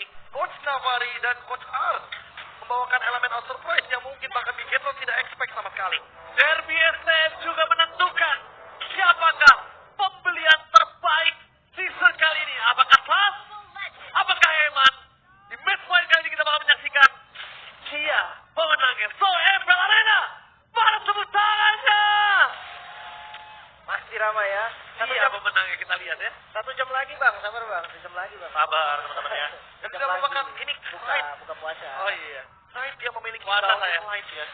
ini. Coach Navari dan Coach Art membawakan elemen out surprise yang mungkin bahkan Bigetron tidak expect sama sekali. Derby SM juga menentukan siapakah pembelian terbaik season kali ini. Apakah Slas? Apakah Eman? Di match point kali ini kita bakal menyaksikan Kia pemenangnya. So, Eiffel Arena, mana tepuk tangannya? Masih ramai ya. Iya pemenangnya kita lihat ya. 1 jam lagi bang, sabar bang, 1 jam lagi bang. Sabar teman-teman ya. Dan Jam tidak lagi. merupakan ini buka puasa. Oh iya. Pride dia memiliki Puasa power saya. light ya.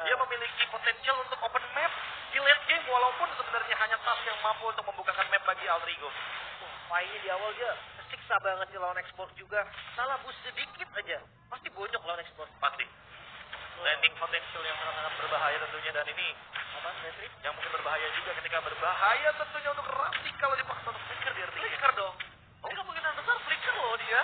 Dia memiliki potensial untuk open map di late game walaupun sebenarnya hanya Tas yang mampu untuk membukakan map bagi Aldrigo. Mainnya di awal dia kesiksa banget sih lawan ekspor juga. Salah boost sedikit aja, pasti bonyok lawan ekspor. Pasti. Landing potential yang sangat berbahaya tentunya dan ini Apa, Nesri? yang mungkin berbahaya juga ketika berbahaya tentunya untuk Raffi kalau dipaksa untuk flicker di RTG. Flicker dong. Ini kemungkinan besar flicker loh dia.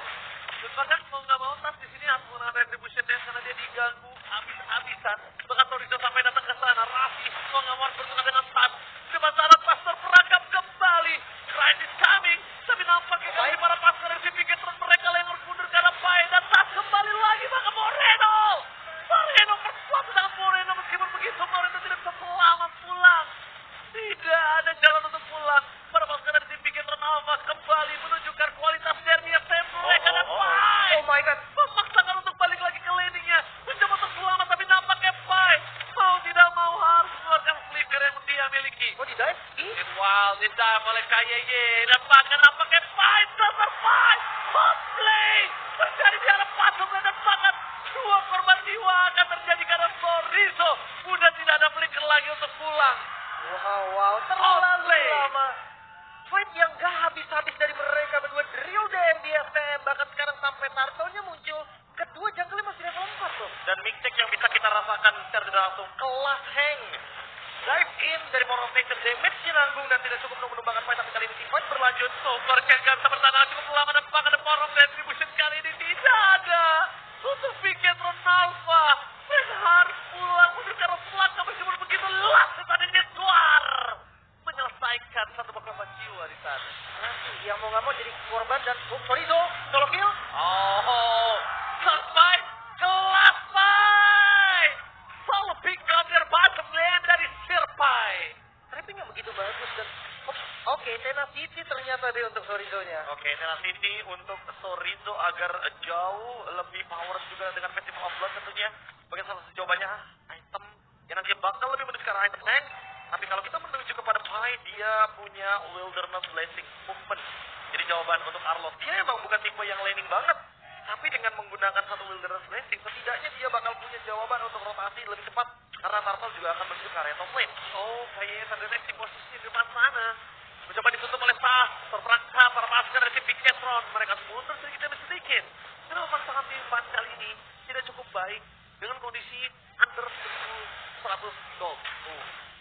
Dan bahkan mau nggak mau Tas di sini harus menggunakan retribution dance karena dia diganggu habis-habisan. Bahkan Torizo sampai datang ke sana. Raffi mau nggak mau harus bertengah dengan Tas. Di sana Tas terperangkap kembali. Grind is coming. Tapi nampaknya kali para pasukan dari Bigetron mereka yang harus mundur karena Pai dan Tas kembali lagi bahkan Moreno. Moreno bersatu dengan Moreno meskipun begitu Moreno tidak bisa selamat pulang. Tidak ada jalan untuk pulang. Para pasukan dari tim Bigetron Alpha kembali menunjukkan kualitas Derby SM mereka dan Pai. Oh my god. Memaksakan untuk balik lagi ke landingnya. Mencoba untuk selamat tapi nampaknya Pai mau tidak mau harus mengeluarkan flicker yang dia miliki. Oh di dive? Wow, didive oleh KYY dan bahkan nampaknya Pai terserpai. Hotplay terjadi di arah patung dan bahkan 2 korban jiwa akan terjadi karena Torizo udah tidak ada flicker lagi untuk pulang. Wow, terlalu Outplay. lama. Fight yang gak habis-habis dari mereka berdua. Drill dan DSM. Bahkan sekarang sampai Tartonya muncul. Kedua junggle masih level 4 tuh. Dan mixtec yang bisa kita rasakan secara tidak langsung kelas hang. Dive in dari Power of Nature damage-nya nanggung dan tidak cukup untuk menumbangkan fight tapi kali ini fight berlanjut. Super Cat gak bisa bertahan cukup lama dan bahkan The Power of Retribution kali ini tidak ada. Untuk Bigetron Alpha. Mereka harus pulang mundur karena selangkah meskipun begitu last tadi keluar. Menyelesaikan satu korban jiwa di sana. Nanti yang mau gak mau jadi korban dan Torizo solo kill. Oh, sampai kelas fight. Solo pick up their bottom lane dari Sirpai. Trappingnya begitu bagus dan oke, Tenacity ternyata deh untuk Torizo-nya. Oke, Tenacity untuk Torizo agar jauh lebih power juga dengan Festival of Blood tentunya. Bagian salah satu jawabannya item yang nanti bakal lebih menuju ke arah item tank. Tapi kalau kita menuju kepada Pai, dia punya Wilderness Blessing Movement. Jadi jawaban untuk Arlov, dia emang bukan tipe yang laning banget. Tapi dengan menggunakan satu Wilderness Blessing, setidaknya dia bakal punya jawaban untuk rotasi lebih cepat. Karena Turtle juga akan menuju ke area top lane. Oh, kayaknya terdeteksi posisi di depan sana. Mencoba ditutup oleh Tas, terperangkap para pasukan dari tim Bigetron. Mereka mundur sedikit demi sedikit. Karena memaksakan tim Pan kali ini tidak cukup baik dengan kondisi under 100 gold.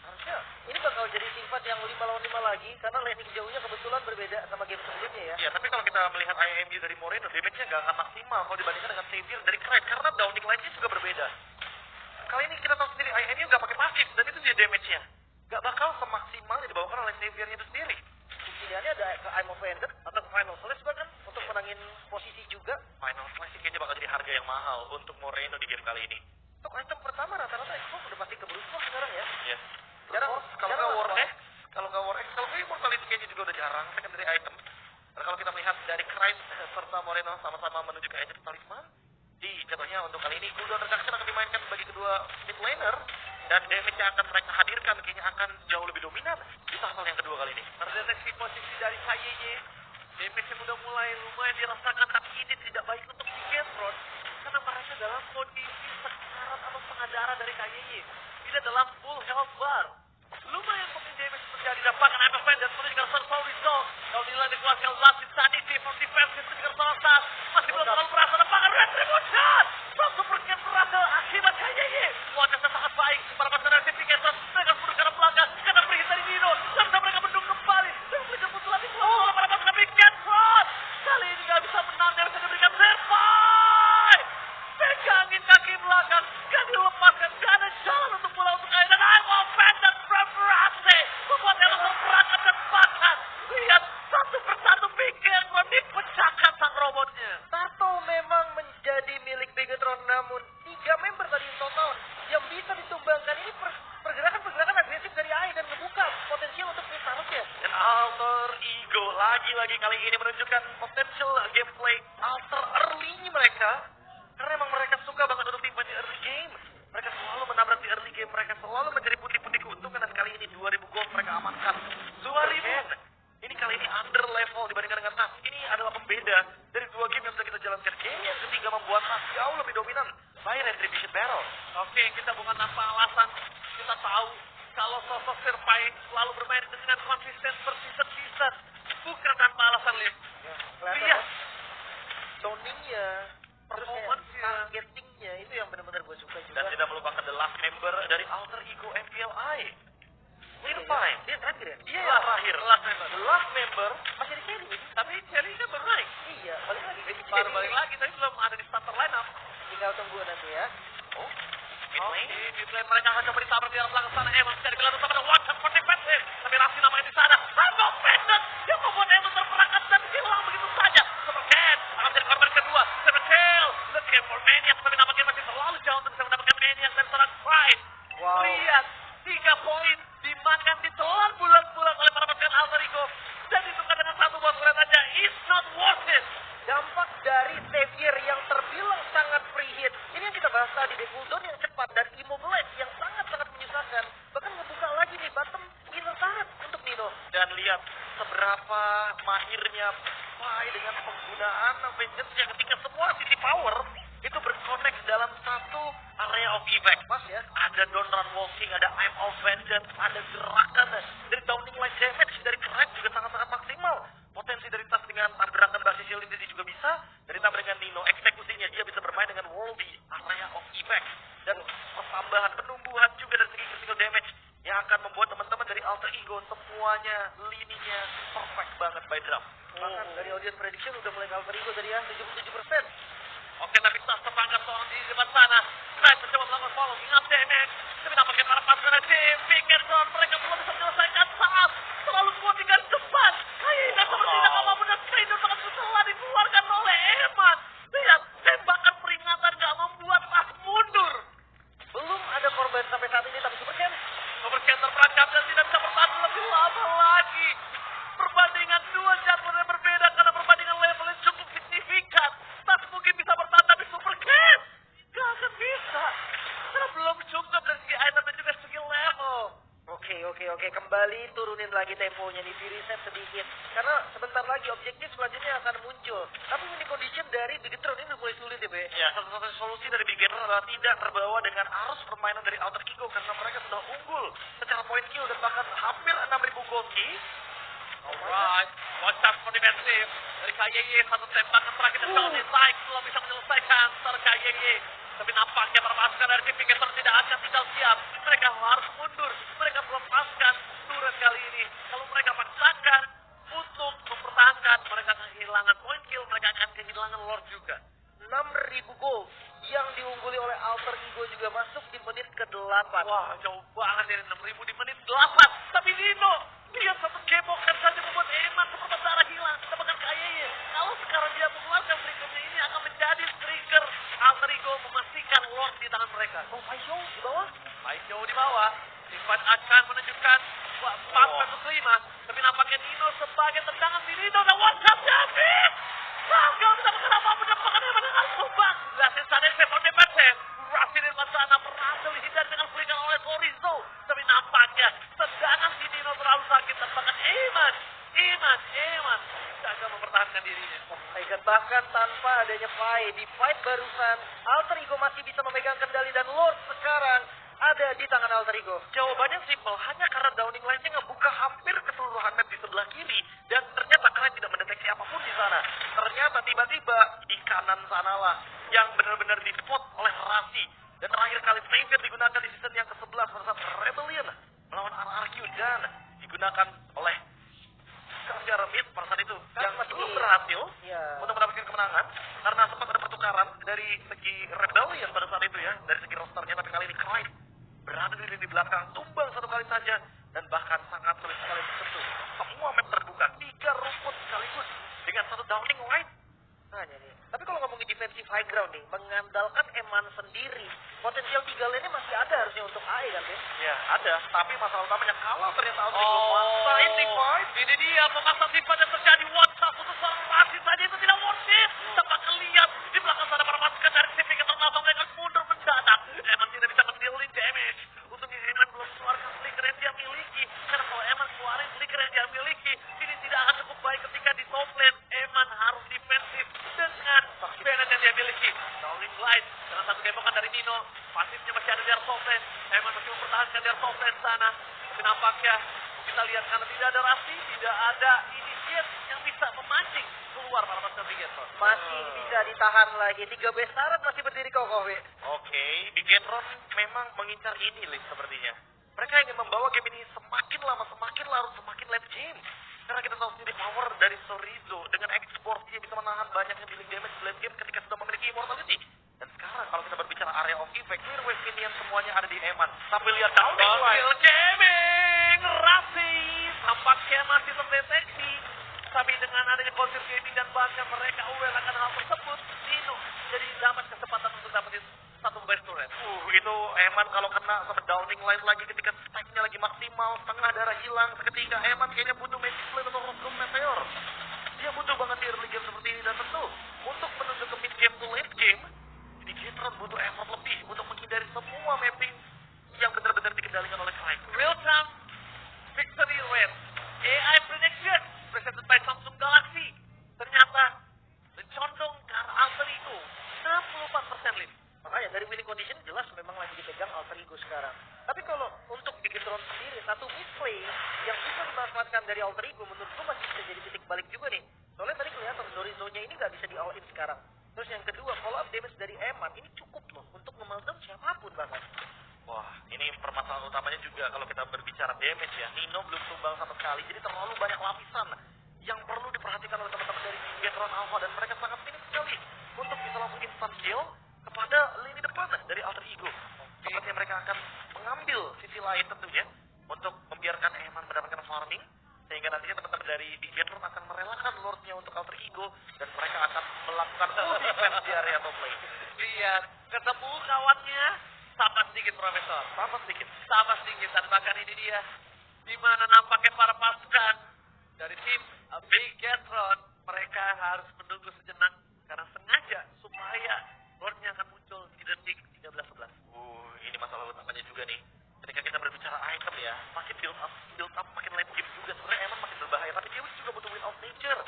Harusnya ini bakal jadi tim fight yang 5 lawan 5 lagi karena landing jauhnya kebetulan berbeda sama game sebelumnya ya. Ya, tapi kalau kita melihat IMU dari Moreno, damage-nya nggak akan maksimal kalau dibandingkan dengan Xavier dari Craig karena downing line-nya juga berbeda. Kali ini kita tahu sendiri IMU nggak pakai pasif dan itu dia damage-nya. Nggak bakal semaksimal yang dibawakan oleh Xavier-nya itu sendiri. Pilihannya ada ke I'm Offended atau ke Final Slash bahkan untuk menangin posisi juga. Final Slash kayaknya bakal jadi harga yang mahal untuk Moreno di game kali ini. Untuk item pertama rata-rata Expo udah pasti ke Bruce Force sekarang ya. Yes. Jarang, kalau nggak War X, kalau nggak Immortality kayaknya juga udah jarang secondary item. Karena kalau kita melihat dari Christ serta Moreno sama-sama menuju ke Agent Talisman, di jatuhnya untuk kali ini cooldown reduction akan dimainkan bagi kedua mid laner dan damage yang akan mereka hadirkan kayaknya akan jauh lebih dominan di tahun yang kedua kali ini. Terdeteksi posisi dari KYY. Damage-nya udah mulai lumayan dirasakan tapi ini tidak baik untuk Bigetron karena mereka dalam kondisi sekarat atau setengah darah dari KYY. Tidak dalam full health bar. Lumayan mungkin damage terjadi dapatkan MFN dan menunjukkan Serval Result. Kalau nilai dikeluarkan last insanity from defense menunjukkan salah satu. Masih belum terlalu berasa dapatkan retribution. Satu perken berhasil akibat KYY. Wajahnya sangat baik. Para pasukan dari tim Bigetron mereka mundur ke belakang karena pergi dari Nino. Dan mereka mendung kembali. Dan mereka muncul lagi oleh para pasukan Bigetron. Kali ini gak bisa menang dan bisa diberikan Serpai. Pegangin kaki belakang. Gak dilepaskan. Gak ada jalan untuk pulang untuk kalian. Dan I'm offended from Rase. Membuat Elo terperangkap dan bahkan lihat satu persatu Bigetron dipecahkan sang robotnya. Tato lagi kali ini menunjukkan potential gameplay alter early mereka. Karena emang mereka suka banget untuk tipe di early game. Mereka selalu menabrak di early game, mereka selalu mencari putih-putih keuntungan dan kali ini 2000 gold mereka amankan. 2000. Ini kali ini under level dibandingkan dengan TAS. Ini adalah pembeda dari 2 game yang bisa kita jalankan. Game yang ketiga membuat TAS jauh lebih dominan by Retribution Battle. Oke, kita bukan tanpa alasan. Kita tahu kalau sosok Sirpai selalu bermain dengan konsisten berseason-season. Bukan tanpa alasan, Lim. Lihat. Zoningnya, Performance-nya. targetingnya itu yang benar-benar gue suka juga. Dan tidak melupakan the last member dari alter ego MPLI. Irvine. Dia terakhir ya? Dia yang terakhir. The last member. Masih di carry ini? Tapi Cherry-nya baru naik. Iya, balik lagi. Baru balik lagi, tapi belum ada di starter lineup. Tinggal tunggu nanti ya. Oh, Oke, mid lane mereka akan coba ditabrak di dalam belakang sana. Emang tidak digelar sama ada one shot for defensive. Tapi Raffi namanya di sana. Rambo Pendant yang membuat Emang terperangkap dan hilang begitu saja. Supercat akan menjadi korban kedua. Sebetul. Let's get for Maniac. Tapi nampaknya masih terlalu jauh untuk bisa mendapatkan Maniac dan serang Pride. Wow. Lihat, 3 poin dimakan ditelan bulan-bulan oleh para pasukan Alter Ego. Dan ditukar dengan satu bos lihat aja. It's not worth it. Dampak dari Xavier yang terbilang sangat free hit. Ini yang kita bahas tadi, di cooldown yang cepat dan immobilize yang sangat-sangat menyusahkan. Bahkan ngebuka lagi nih bottom inner turret untuk Nino. dan lihat seberapa mahirnya Pai dengan penggunaan vengeance-nya ketika semua sisi power itu berconnect dalam satu area of effect. Pas ya. Ada Don't Run Walking, ada I'm of Vengeance, ada gerakan dari Downing Light Damage, dari Crack juga sangat-sangat maksimal. Potensi dari Tas dengan tabrakan basis shield ini juga bisa. Dari tabrak dengan Nino, eksekusinya dia bisa bermain dengan wall di area of effect. Dan pertambahan penumbuhan juga dari segi critical damage yang akan membuat teman-teman dari Alter Ego semuanya lininya perfect banget by draft. Bahkan dari audience prediction udah mulai Alter Ego tadi ya, 77%. Oke, tapi Tas terperangkap seorang di depan sana. Knight mencoba melakukan following up damage. Tapi nampaknya para pasukan tim Pinkerton mereka belum bisa menyelesaikan saat terlalu kuat di garis depan. Kayaknya seperti tidak mampu dan Skydur sangat susah dikeluarkan oleh Eman. Lihat, tembakan peringatan gak membuat Tas mundur. Belum ada korban sampai saat ini, tapi Super Ken Overkill terperangkap dan tidak bisa bertahan lebih lama lagi. Perbandingan 2 jadwal yang berbeda karena perbandingan levelnya cukup signifikan. Tas mungkin bisa bertahan tapi Supercat gak akan bisa. Karena belum cukup dari segi item dan juga segi level. Oke, kembali turunin lagi temponya nih, di reset sedikit. Karena sebentar lagi objektif selanjutnya akan muncul. Tapi ini condition dari Bigetron ini udah mulai sulit ya, Be. Ya, satu-satunya solusi dari Big Gator adalah tidak terbawa dengan arus permainan dari Alter Ego karena mereka sudah unggul secara point kill dan bahkan hampir 6.000 gold key. Alright, watch out for defensive. Dari KYY satu tembakan terakhir dan Johnny Sykes belum bisa menyelesaikan secara KYY. Tapi nampaknya para pasukan dari tim Pinkerton tidak akan tinggal siap. Mereka harus mundur. Mereka belum lepaskan turret kali ini. Kalau mereka paksakan untuk mempertahankan, mereka akan kehilangan point kill. Mereka akan kehilangan Lord juga. 6.000 gold yang diungguli oleh Alter Ego juga masuk di menit ke-8. Wah, jauh banget dari 6.000 di menit 8. Tapi Dino, lihat satu kebokan saja membuat Eman seperti darah hilang. Tebakan kayaknya. Kalau sekarang dia mengeluarkan triggernya ini akan menjadi trigger Alter Ego memastikan Lord di tangan mereka. Oh, Paisho di bawah. Paisho di bawah. Sifat akan menunjukkan 4 versus 5. Tapi nampaknya Dino sebagai tendangan di Dino dan one shot habis. Gagal bisa mengenapa mendapatkan Eman dengan subang. Lasin sana save on defensive. Rafi di depan sana berhasil dihindari dengan flicker oleh Florizo. Tapi nampaknya tendangan di Dino terlalu sakit. Tebakan Eman gagal mempertahankan dirinya. Oh my God, bahkan tanpa adanya fight, di fight barusan, Alter Ego masih bisa memegang kendali dan Lord sekarang ada di tangan Alter Ego. Jawabannya simpel, hanya karena Downing Line-nya ngebuka hampir keseluruhan map di sebelah kiri dan ternyata kalian tidak mendeteksi apapun di sana. Ternyata tiba-tiba di kanan sanalah yang benar-benar di-spot oleh Rasi. Dan terakhir kali Xavier digunakan di season yang ke-11 pada saat Rebellion melawan RRQ dan digunakan oleh Kerja Remit pada saat itu yang belum berhasil untuk mendapatkan kemenangan karena sempat ada pertukaran dari segi Rebellion pada saat itu ya, dari segi rosternya, tapi kali ini Clyde berada di belakang, tumbang satu kali saja dan bahkan sangat sulit sekali tersentuh. Semua map terbuka, 3 rumput sekaligus dengan satu Downing Line. Hanya nih. Tapi kalau ngomongin defensive high ground nih, mengandalkan Eman sendiri, potensial 3 lane-nya masih ada harusnya untuk AE kan, Ben? Ya ada, tapi masalah utamanya kalau ternyata Alter Ego maksain di fight. Ini dia memaksa sifat yang terjadi. What Downing Light dengan satu tembakan dari Nino. Pasifnya masih ada di Airsoftland. Eman masih mempertahankan di Airsoftland sana. Tapi nampaknya kita lihat karena tidak ada Raffi, tidak ada initiate yang bisa memancing keluar para pasukan Bigetron. Masih bisa ditahan lagi. 3 besaran masih berdiri kokoh, Wi. Oke, Bigetron memang mengincar ini, Lis, sepertinya. Mereka ingin membawa game ini semakin lama, semakin larut, semakin late game. Karena kita tahu sendiri power dari Sorizo dengan export dia bisa menahan banyaknya dealing damage late game ketika sudah memiliki immortality. Dan sekarang kalau kita berbicara area of effect, clear wave minion semuanya ada di Eman. Sampai lihat Downing Light. Kill gaming, Raffi tampaknya masih terdeteksi. Tapi dengan adanya konsep gaming dan bahkan mereka aware akan hal tersebut, Nino jadi dapat kesempatan untuk dapetin satu best turret. Itu Eman kalau kena sama Downing Light lagi ketika speknya lagi maksimal, setengah darah hilang seketika. Eman kayaknya butuh Magic Flame atau Rockroom Meteor. Dia butuh banget di early game seperti ini, dan tentu untuk menuju ke mid game to late game, Bigetron butuh effort lebih untuk menghindari semua mapping yang benar-benar dikendalikan oleh Clyde. Real time victory rate AI prediction presented by Samsung Galaxy ternyata mencondong ke arah Alter Ego 64% lift. Makanya dari winning condition jelas memang lagi dipegang Alter Ego sekarang. Tapi kalau untuk Bigetron sendiri, satu mid play yang bisa dimanfaatkan dari Alter Ego menurut gue masih bisa jadi titik balik juga nih. Soalnya tadi kelihatan Zorizo-nya ini nggak bisa di all in sekarang. Terus yang kedua, follow up damage dari Eman ini cukup loh untuk memeldown siapapun bahkan. Wah, ini permasalahan utamanya juga kalau kita berbicara damage ya. Nino belum tumbang sama sekali, jadi terlalu banyak lapisan yang perlu diperhatikan oleh teman-teman dari Bigetron Alpha, dan mereka sangat minim sekali untuk bisa langsung instant kill kepada lini depan dari Alter Ego. Sepertinya mereka akan mengambil sisi lain tentunya untuk membiarkan Eman mendapatkan farming, sehingga nantinya teman-teman dari Bigetron akan merelakan Lordnya untuk Alter Ego, dan mereka akan melakukan full defense di area top lane. Lihat, ketemu kawannya, sabar sedikit Profesor. Sabar sedikit, dan bahkan ini dia di mana nampaknya para pasukan dari tim Bigetron, mereka harus menunggu sejenak karena sengaja supaya Lordnya akan muncul di detik 13-11. Ini masalah utamanya juga nih. Ketika kita berbicara item ya, makin build up makin late game juga. Sebenarnya Eman makin berbahaya, tapi dia juga butuh win of nature.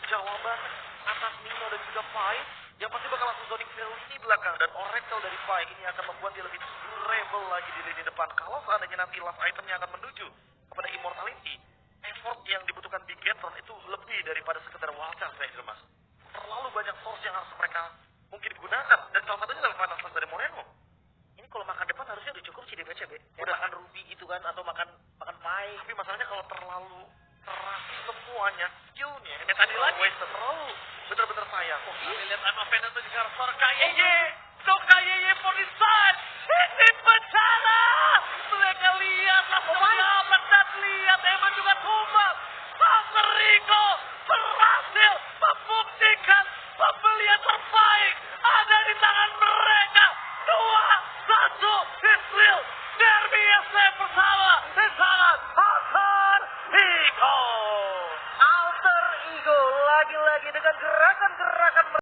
Jawaban atas Nino dan juga Pai yang pasti bakal langsung zoning fail ini belakang, dan Oracle dari Pai ini akan membuat dia lebih durable lagi di lini depan. Kalau seandainya nanti last itemnya akan menuju kepada immortality, effort yang dibutuhkan Bigetron itu lebih daripada sekedar wildcard saya kira, Mas. Terlalu banyak source yang harus mereka mungkin gunakan, dan salah satunya adalah final stance dari Moreno. Ini kalau makan depan harusnya udah cukup sih di BCB. Udah makan Ruby itu kan, atau makan Pai. Tapi masalahnya kalau terlalu keras semuanya, skillnya, ini tadi lagi. wasted, terlalu bener-bener sayang. Kami lihat Anova itu juga suara KYY. So KYY for the sun.